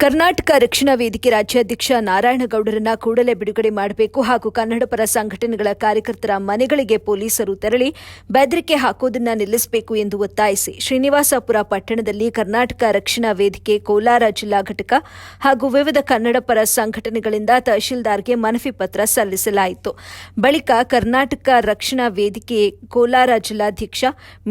ಕರ್ನಾಟಕ ರಕ್ಷಣಾ ವೇದಿಕೆ ರಾಜ್ಯಾಧ್ಯಕ್ಷ ನಾರಾಯಣಗೌಡರನ್ನ ಕೂಡಲೇ ಬಿಡುಗಡೆ ಮಾಡಬೇಕು ಹಾಗೂ ಕನ್ನಡ ಪರ ಸಂಘಟನೆಗಳ ಕಾರ್ಯಕರ್ತರ ಮನೆಗಳಿಗೆ ಪೊಲೀಸರು ತೆರಳಿ ಬೆದರಿಕೆ ಹಾಕುವುದನ್ನು ನಿಲ್ಲಿಸಬೇಕು ಎಂದು ಒತ್ತಾಯಿಸಿ ಶ್ರೀನಿವಾಸಪುರ ಪಟ್ಟಣದಲ್ಲಿ ಕರ್ನಾಟಕ ರಕ್ಷಣಾ ವೇದಿಕೆ ಕೋಲಾರ ಜಿಲ್ಲಾ ಘಟಕ ಹಾಗೂ ವಿವಿಧ ಕನ್ನಡ ಪರ ಸಂಘಟನೆಗಳಿಂದ ತಹಶೀಲ್ದಾರ್ಗೆ ಮನವಿ ಪತ್ರ ಸಲ್ಲಿಸಲಾಯಿತು. ಬಳಿಕ ಕರ್ನಾಟಕ ರಕ್ಷಣಾ ವೇದಿಕೆ ಕೋಲಾರ ಜಿಲ್ಲಾಧ್ಯಕ್ಷ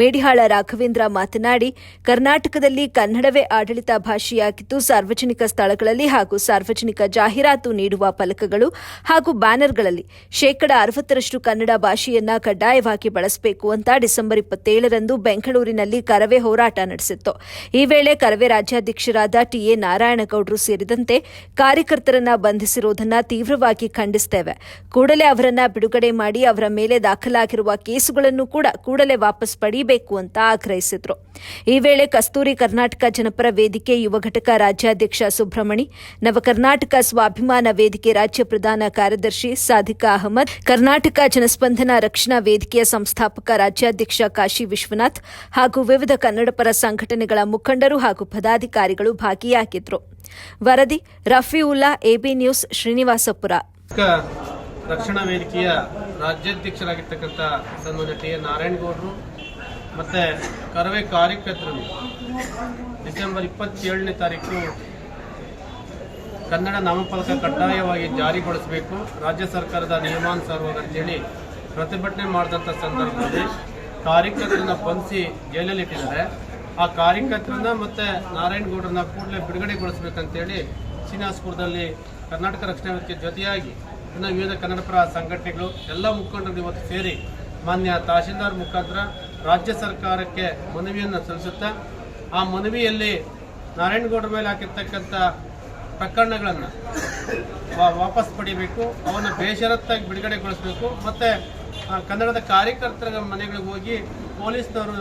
ಮೇಡಿಹಾಳ ರಾಘವೇಂದ್ರ ಮಾತನಾಡಿ, ಕರ್ನಾಟಕದಲ್ಲಿ ಕನ್ನಡವೇ ಆಡಳಿತ ಭಾಷೆಯಾಗಿದ್ದು ಸಾರ್ವಜನಿಕ ಸ್ಥಳಗಳಲ್ಲಿ ಹಾಗೂ ಸಾರ್ವಜನಿಕ ಜಾಹೀರಾತು ನೀಡುವ ಫಲಕಗಳು ಹಾಗೂ ಬ್ಯಾನರ್ಗಳಲ್ಲಿ 60% ಕನ್ನಡ ಭಾಷೆಯನ್ನ ಕಡ್ಡಾಯವಾಗಿ ಬಳಸಬೇಕು ಅಂತ ಡಿಸೆಂಬರ್ 27ರಂದು ಬೆಂಗಳೂರಿನಲ್ಲಿ ಕರವೇ ಹೋರಾಟ ನಡೆಸಿತ್ತು. ಈ ವೇಳೆ ಕರವೇ ರಾಜ್ಯಾಧ್ಯಕ್ಷರಾದ ಟಿಎ ನಾರಾಯಣಗೌಡರು ಸೇರಿದಂತೆ ಕಾರ್ಯಕರ್ತರನ್ನ ಬಂಧಿಸಿರುವುದನ್ನು ತೀವ್ರವಾಗಿ ಖಂಡಿಸುತ್ತೇವೆ. ಕೂಡಲೇ ಅವರನ್ನ ಬಿಡುಗಡೆ ಮಾಡಿ ಅವರ ಮೇಲೆ ದಾಖಲಾಗಿರುವ ಕೇಸುಗಳನ್ನು ಕೂಡಲೇ ವಾಪಸ್ ಪಡೆಯಬೇಕು ಅಂತ ಆಗ್ರಹಿಸಿದರು. ಈ ವೇಳೆ ಕಸ್ತೂರಿ ಕರ್ನಾಟಕ ಜನಪರ ವೇದಿಕೆ ಯುವ ಘಟಕ ರಾಜ್ಯಾಧ್ಯಕ್ಷ ಸುಬ್ರಹ್ಮಣಿ, ನವಕರ್ನಾಟಕ ಸ್ವಾಭಿಮಾನ ವೇದಿಕೆ ರಾಜ್ಯ ಪ್ರಧಾನ ಕಾರ್ಯದರ್ಶಿ ಸಾದಿಕಾ ಅಹಮದ್, ಕರ್ನಾಟಕ ಜನಸ್ಪಂದನ ರಕ್ಷಣಾ ವೇದಿಕೆಯ ಸಂಸ್ಥಾಪಕ ರಾಜ್ಯಾಧ್ಯಕ್ಷ ಕಾಶಿ ವಿಶ್ವನಾಥ್ ಹಾಗೂ ವಿವಿಧ ಕನ್ನಡಪರ ಸಂಘಟನೆಗಳ ಮುಖಂಡರು ಹಾಗೂ ಪದಾಧಿಕಾರಿಗಳು ಭಾಗಿಯಾಗಿದ್ದರು. ವರದಿ ರಫೀವುಲ್ಲಾ, ಎಬಿ ನ್ಯೂಸ್, ಶ್ರೀನಿವಾಸಪುರ. ರಕ್ಷಣಾ ವೇದಿಕೆಯ ರಾಜ್ಯಾಧ್ಯಕ್ಷರಾಗಿರ್ತಕ್ಕಂಥ ಸನ್ಮಾನ್ಯ ಟಿ ಎ ನಾರಾಯಣಗೌಡರು ಮತ್ತು ಕರವೇ ಕಾರ್ಯಕರ್ತರು ಡಿಸೆಂಬರ್ 27ನೇ ತಾರೀಕು ಕನ್ನಡ ನಾಮಫಲಕ ಕಡ್ಡಾಯವಾಗಿ ಜಾರಿಗೊಳಿಸಬೇಕು, ರಾಜ್ಯ ಸರ್ಕಾರದ ನಿಯಮಾನುಸಾರವಾಗಿ ಅಂತೇಳಿ ಪ್ರತಿಭಟನೆ ಮಾಡಿದಂಥ ಸಂದರ್ಭದಲ್ಲಿ ಕಾರ್ಯಕರ್ತರನ್ನ ಬಂಧಿಸಿ ಜೈಲಲ್ಲಿ ಇಟ್ಟಿದ್ದಾರೆ. ಆ ಕಾರ್ಯಕರ್ತರನ್ನ ಮತ್ತು ನಾರಾಯಣಗೌಡರನ್ನ ಕೂಡಲೇ ಬಿಡುಗಡೆಗೊಳಿಸಬೇಕಂತೇಳಿ ಶ್ರೀನಿವಾಸಪುರದಲ್ಲಿ ಕರ್ನಾಟಕ ರಕ್ಷಣಾ ವೇದಿಕೆ ಜೊತೆಯಾಗಿ ಇನ್ನು ವಿವಿಧ ಕನ್ನಡಪರ ಸಂಘಟನೆಗಳು ಎಲ್ಲ ಮುಖಂಡರು ಇವತ್ತು ಸೇರಿ ಮಾನ್ಯ ತಹಶೀಲ್ದಾರ್ ಮುಖಾಂತರ ರಾಜ್ಯ ಸರ್ಕಾರಕ್ಕೆ ಮನವಿಯನ್ನು ಸಲ್ಲಿಸುತ್ತಾ ಆ ಮನವಿಯಲ್ಲಿ ನಾರಾಯಣಗೌಡರ ಮೇಲೆ ಹಾಕಿರ್ತಕ್ಕಂಥ ಪ್ರಕರಣಗಳನ್ನು ವಾಪಸ್ ಪಡೆಯಬೇಕು, ಅವನ್ನು ಬೇಷರತ್ತಾಗಿ ಬಿಡುಗಡೆಗೊಳಿಸಬೇಕು ಮತ್ತು ಕನ್ನಡದ ಕಾರ್ಯಕರ್ತರ ಮನೆಗಳಿಗೆ ಹೋಗಿ ಪೊಲೀಸ್ನವರು